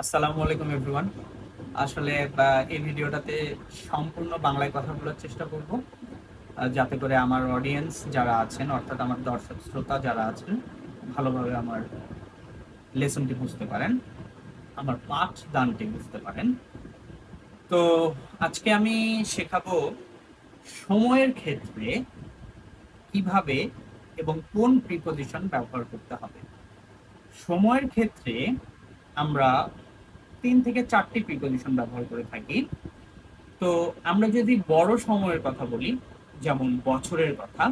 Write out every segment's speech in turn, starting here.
আসসালামু আলাইকুম এভরিওয়ান। আসলে এই ভিডিওটাতে সম্পূর্ণ বাংলায় কথা বলার চেষ্টা করব, যাতে করে আমার অডিয়েন্স যারা আছেন, অর্থাৎ আমার দর্শক শ্রোতা যারা আছেন, ভালোভাবে আমার লেসনটি বুঝতে পারেন, আমার পাঠদানটি বুঝতে পারেন। তো আজকে আমি শেখাবো সময়ের ক্ষেত্রে কিভাবে এবং কোন প্রিপজিশন ব্যবহার করতে হবে। সময়ের ক্ষেত্রে আমরা 3 থেকে 4টি প্রিপজিশন ব্যবহার করে থাকি। তো আমরা যদি বড় সময়ের কথা বলি, যেমন বছরের কথা,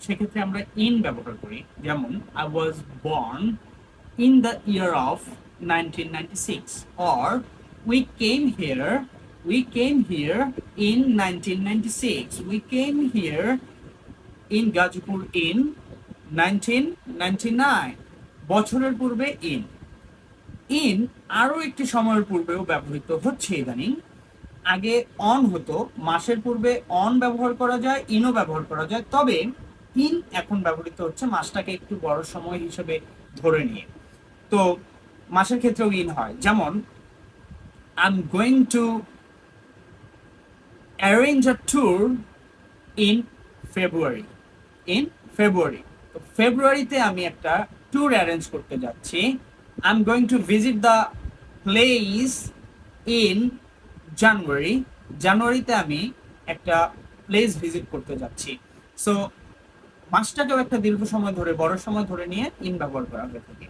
সেক্ষেত্রে আমরা ইন ব্যবহার করি। যেমন I was born in the year of 1996, or we came here in 1996, we came here in Gazipur in 1999। বছরের পূর্বে ইন। ইন আরো একটি সময়ের পূর্বেও ব্যবহৃত হচ্ছে ইদানিং। আগে অন হতো, মাসের পূর্বে অন ব্যবহার করা যায়, ইনও ব্যবহার করা যায়, তবে ইন এখন ব্যবহৃত হচ্ছে মাসটাকে একটু বড় সময় হিসেবে ধরে নিয়ে। তো মাসের ক্ষেত্রেও ইন হয়। যেমন I am going to arrange a tour in February. In February, তো ফেব্রুয়ারিতে আমি একটা ট্যুর অ্যারেঞ্জ করতে যাচ্ছি। I am going to visit the place in January. জানুয়ারিতে আমি একটা প্লেস ভিজিট করতে যাচ্ছি। সো মাসটাকেও একটা দীর্ঘ সময় ধরে, বড় সময় ধরে নিয়ে ইন ব্যবহার করা হয়ে থাকে।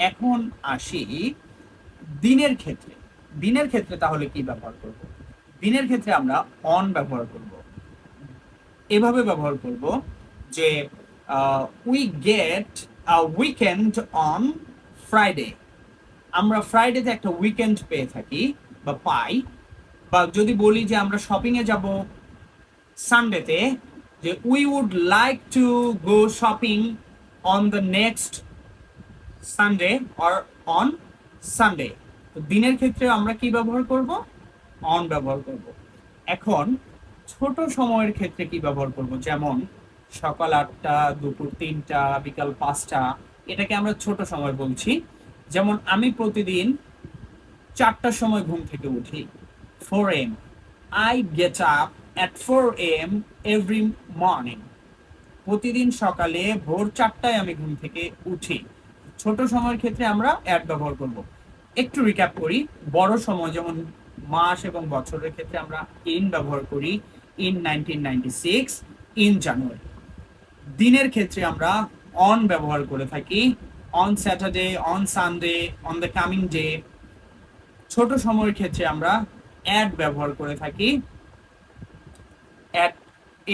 এখন আসি দিনের ক্ষেত্রে। দিনের ক্ষেত্রে তাহলে কি ব্যবহার করব? দিনের ক্ষেত্রে আমরা অন ব্যবহার করব। এভাবে ব্যবহার করব যে we get a weekend on Friday. আমরা ফ্রাইডেতে একটা উইকেন্ড পেয়ে থাকি বা পাই। বা যদি বলি যে আমরা শপিং এ যাব সানডেতে, যে we would like to go shopping on the next Sunday or on Sunday. তো দিনের ক্ষেত্রে আমরা কি ব্যবহার করব? অন ব্যবহার করব। এখন ছোট সময়ের ক্ষেত্রে কি ব্যবহার করব? যেমন সকাল 8টা, দুপুর 3টা, বিকাল 5টা, এটাকে আমরা ছোট সময় বলছি। যেমন আমি প্রতিদিন 4টার সময় ঘুম থেকে উঠি, 4 a.m. I get up at 4 a.m. every morning. প্রতিদিন সকালে ভোর 4টায় আমি ঘুম থেকে উঠি। ছোট সময়ের ক্ষেত্রে আমরা অ্যাট ব্যবহার করব। একটু রিক্যাপ করি। বড় সময় যেমন মাস এবং বছরের ক্ষেত্রে আমরা ইন ব্যবহার করি, ইন 1996, ইন জানুয়ারি। দিনের ক্ষেত্রে আমরা অন ব্যবহার করে থাকি, on Saturday, on Sunday, on the coming day. ছোট সময়ের ক্ষেত্রে আমরা অ্যাট ব্যবহার করে থাকি, at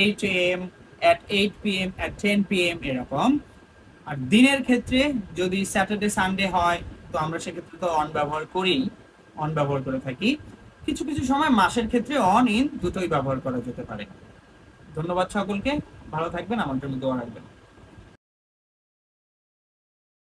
8 a.m., at 8 p.m., at 10 p.m. এরকম। আর দিনের ক্ষেত্রে যদি স্যাটারডে সানডে হয়, তো আমরা সেক্ষেত্রে তো অন ব্যবহার করি, অন ব্যবহার করে থাকি। কিছু কিছু সময় মাসের ক্ষেত্রে অন ইন দুটোই ব্যবহার করা যেতে পারে। ধন্যবাদ সকলকে, ভালো থাকবেন, আমার জন্য দোয়া রাখবেন।